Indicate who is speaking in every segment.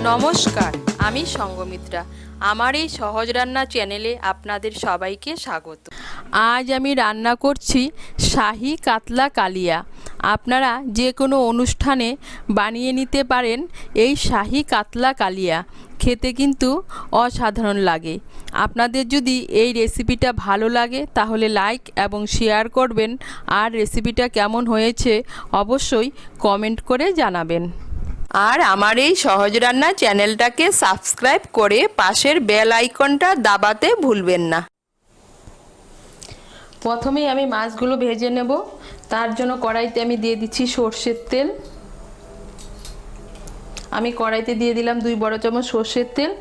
Speaker 1: নমস্কার, আমি সঙ্গমিত্রা। আমার এই সহজ রান্না চ্যানেলে আপনাদের সবাইকে স্বাগত। আজ আমি রান্না করছি শাহি কাতলা কালিয়া। আপনারা যে কোনো অনুষ্ঠানে বানিয়ে নিতে পারেন এই শাহি কাতলা কালিয়া। খেতে কিন্তু অসাধারণ লাগে। আপনাদের যদি এই রেসিপিটা ভালো লাগে তাহলে লাইক এবং শেয়ার করবেন, আর রেসিপিটা কেমন হয়েছে অবশ্যই কমেন্ট করে জানাবেন। আর আমার এই সহজ রান্না চ্যানেলটাকে সাবস্ক্রাইব করে পাশের বেল আইকনটা দাবাতে ভুলবেন না। প্রথমেই আমি মাছগুলো ভেজে নেব। তার জন্য কড়াইতে আমি দিয়ে দিচ্ছি সর্ষের তেল। আমি কড়াইতে দিয়ে দিলাম 2 বড় চামচ সর্ষের তেল।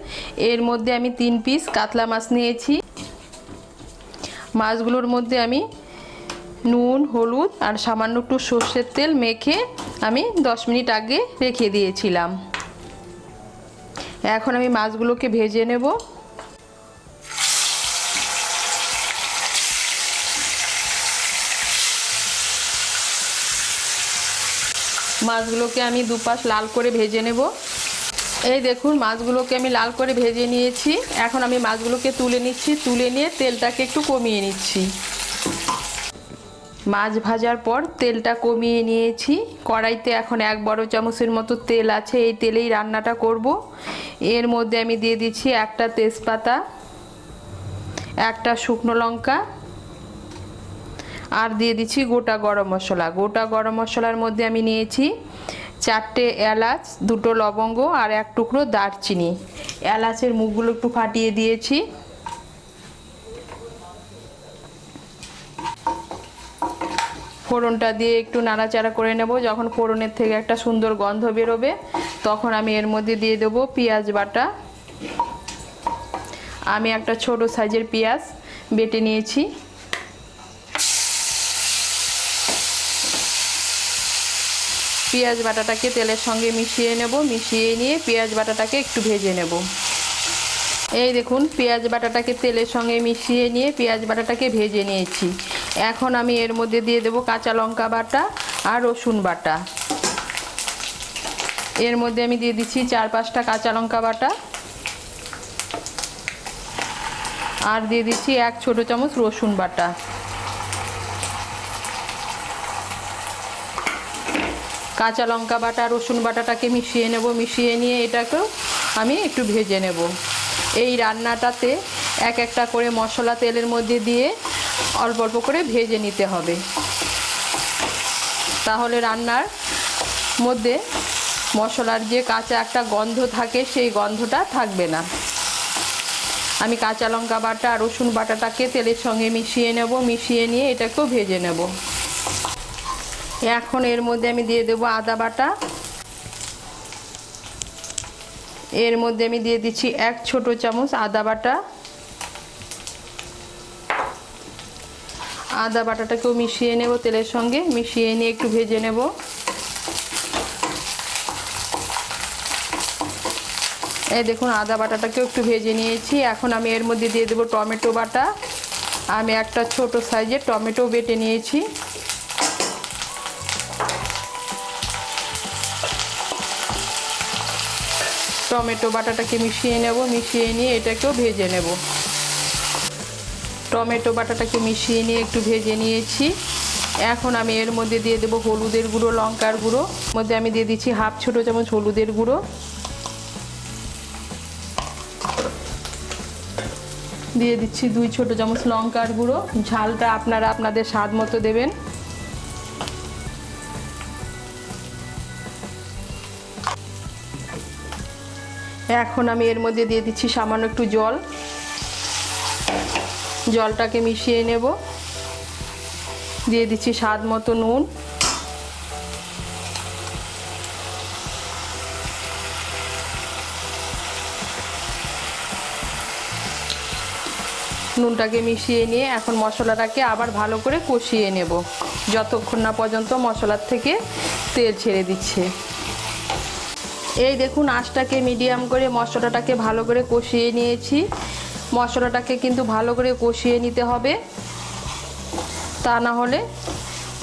Speaker 1: এর মধ্যে আমি 3 পিস কাতলা মাছ নিয়েছি। মাছগুলোর মধ্যে আমি নুন, হলুদ আর সামান্য একটু সর্ষের তেল মেখে আমি 10 মিনিট আগে রেখে দিয়েছিলাম। এখন আমি মাছগুলোকে ভেজে নেব। মাছগুলোকে আমি দুপাশ লাল করে ভেজে নেব। এই দেখুন, মাছগুলোকে আমি লাল করে ভেজে নিয়েছি। এখন আমি মাছগুলোকে তুলে নিচ্ছি। তুলে নিয়ে তেলটাকে একটু কমিয়ে নিচ্ছি। মাছ ভাজার পর তেলটা কমিয়ে নিয়েছি। কড়াইতে এখন 1 বড় চামচের মতো তেল আছে। এই তেলেই রান্নাটা করব। এর মধ্যে আমি দিয়ে দিচ্ছি একটা তেজপাতা, একটা শুকনো লঙ্কা, আর দিয়ে দিচ্ছি গোটা গরম মশলা। গোটা গরম মশলার মধ্যে আমি নিয়েছি 4টে এলাচ, 2টো লবঙ্গ আর 1 টুকরো দারচিনি। এলাচের মুখগুলো একটু ফাটিয়ে দিয়েছি। ফোড়নটা দিয়ে একটু নাড়াচাড়া করে নেব। যখন ফোড়নের থেকে একটা সুন্দর গন্ধ বেরোবে তখন আমি এর মধ্যে দিয়ে দেবো পেঁয়াজ বাটা। আমি একটা ছোট সাইজের পেঁয়াজ বেটে নিয়েছি। পেঁয়াজ বাটাটাকে তেলের সঙ্গে মিশিয়ে নেব। মিশিয়ে নিয়ে পেঁয়াজ বাটাটাকে একটু ভেজে নেব। এই দেখুন, পেঁয়াজ বাটাটাকে তেলের সঙ্গে মিশিয়ে নিয়ে পেঁয়াজ বাটাটাকে ভেজে নিয়েছি। এখন আমি এর মধ্যে দিয়ে দেব কাঁচা লঙ্কা বাটা আর রসুন বাটা। এর মধ্যে আমি দিয়ে দিচ্ছি 4-5টা কাঁচা লঙ্কা বাটা, আর দিয়ে দিচ্ছি 1 ছোট চামচ রসুন বাটা। কাঁচা লঙ্কা বাটা রসুন বাটাটাকে মিশিয়ে নেব। মিশিয়ে নিয়ে এটাকেও আমি একটু ভেজে নেব। এই রান্নাটাতে একটা করে মশলা তেলের মধ্যে দিয়ে অল্প অল্প করে ভেজে নিতে হবে, তাহলে রান্নার মধ্যে মশলার যে কাঁচা একটা গন্ধ থাকে সেই গন্ধটা থাকবে না। আমি কাঁচা লঙ্কা বাটা আর রসুন বাটাটাকে তেলের সঙ্গে মিশিয়ে নেব। মিশিয়ে নিয়ে এটাকেও ভেজে নেব। এখন এর মধ্যে আমি দিয়ে দেব আদা বাটা। এর মধ্যে আমি দিয়ে দিচ্ছি 1 ছোট চামচ আদা বাটা। আদা বাটাটাকেও মিশিয়ে নেব তেলের সঙ্গে। মিশিয়ে নিয়ে একটু ভেজে নেব। এই দেখুন, আদা বাটাটাকেও একটু ভেজে নিয়েছি। এখন আমি এর মধ্যে দিয়ে দেব টমেটো বাটা। আমি একটা ছোট সাইজের টমেটো বেটে নিয়েছি। টমেটো বাটাটাকে মিশিয়ে নেব। মিশিয়ে নিয়ে এটাকেও ভেজে নেব। টমেটো বাটাটাকে মিশিয়ে নিয়ে একটু ভেজে নিয়েছি। এখন আমি এর মধ্যে দিয়ে দেব হলুদের গুঁড়ো, লঙ্কার গুঁড়ো। মধ্যে আমি দিয়ে দিচ্ছি 1/2 ছোট চামচ হলুদের গুঁড়ো। দিয়ে দিচ্ছি 2 ছোট চামচ লঙ্কার গুঁড়ো। ঝালটা আপনারা আপনাদের স্বাদ মতো দেবেন। এখন আমি এর মধ্যে দিয়ে দিচ্ছি সামান্য একটু জল। জলটাকে মিশিয়ে নেব। দিয়ে দিচ্ছি স্বাদ মতো নুন। নুনটাকে মিশিয়ে নিয়ে এখন মশলাটাকে আবার ভালো করে কষিয়ে নেব, যতক্ষণ না পর্যন্ত মশলার থেকে তেল ছেড়ে দিচ্ছে। এই দেখুন, আঁচটাকে মিডিয়াম করে মশলাটাকে ভালো করে কষিয়ে নিয়েছি। মশলাটাকে কিন্তু ভালো করে কষিয়ে নিতে হবে, তা না হলে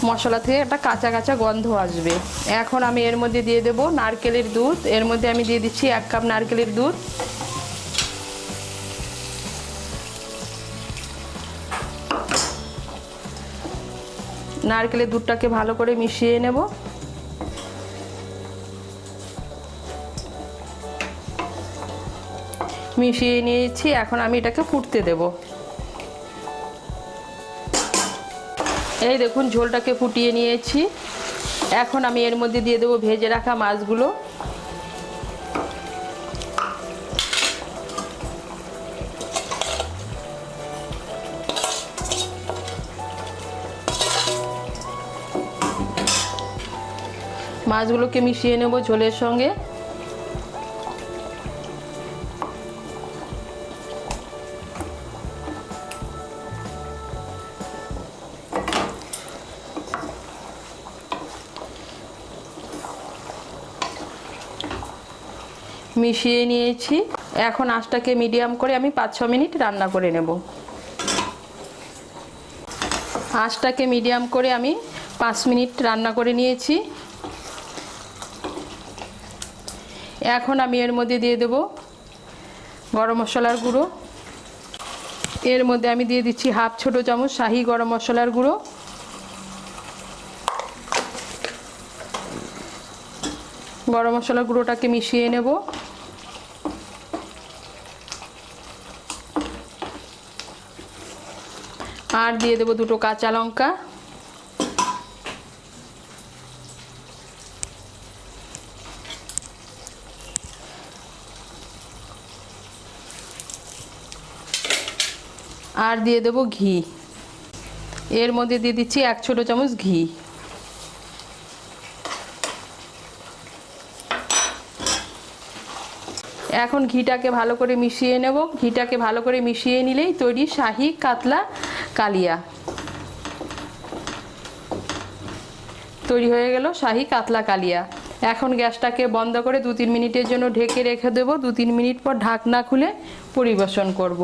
Speaker 1: মশলা থেকে একটা কাঁচা কাঁচা গন্ধ আসবে। এখন আমি এর মধ্যে দিয়ে দেব নারকেলের দুধ। এর মধ্যে আমি দিয়ে দিচ্ছি 1 কাপ নারকেলের দুধ। নারকেলের দুধটাকে ভালো করে মিশিয়ে নেব। মিশিয়ে নিয়েছি, এখন আমি এটাকে ফুটতে দেব। এই দেখুন ঝোলটাকে ফুটিয়ে নিয়েছি। এখন আমি এর মধ্যে দিয়ে দেব ভেজে রাখা মাছগুলো। মাছগুলোকে মিশিয়ে নেব ঝোলের সঙ্গে। মিশিয়ে নিয়েছি, এখন আঁচটাকে মিডিয়াম করে আমি 5-6 মিনিট রান্না করে নেব। আঁচটাকে মিডিয়াম করে আমি 5 মিনিট রান্না করে নিয়েছি। এখন আমি এর মধ্যে দিয়ে দেব গরম মশলার গুঁড়ো। এর মধ্যে আমি দিয়ে দিচ্ছি 1/2 ছোট চামচ শাহি গরম মশলার গুঁড়ো। গরম মশলার গুঁড়োটাকে মিশিয়ে নেব। আর দিয়ে দেব 2টো কাঁচা লঙ্কা। আর দিয়ে দেব ঘি। এর মধ্যে দিয়ে দিচ্ছি 1 ছোট চামচ ঘি। এখন ঘিটাকে ভালো করে মিশিয়ে নেব। ঘিটাকে ভালো করে মিশিয়ে নিলেই তৈরি শাহি কাতলা কালিয়া। তৈরি হয়ে গেল শাহি কাতলা কালিয়া। এখন গ্যাসটাকে বন্ধ করে 2-3 মিনিটের জন্য ঢেকে রেখে দেব। 2-3 মিনিট পর ঢাকনা খুলে পরিবেশন করব।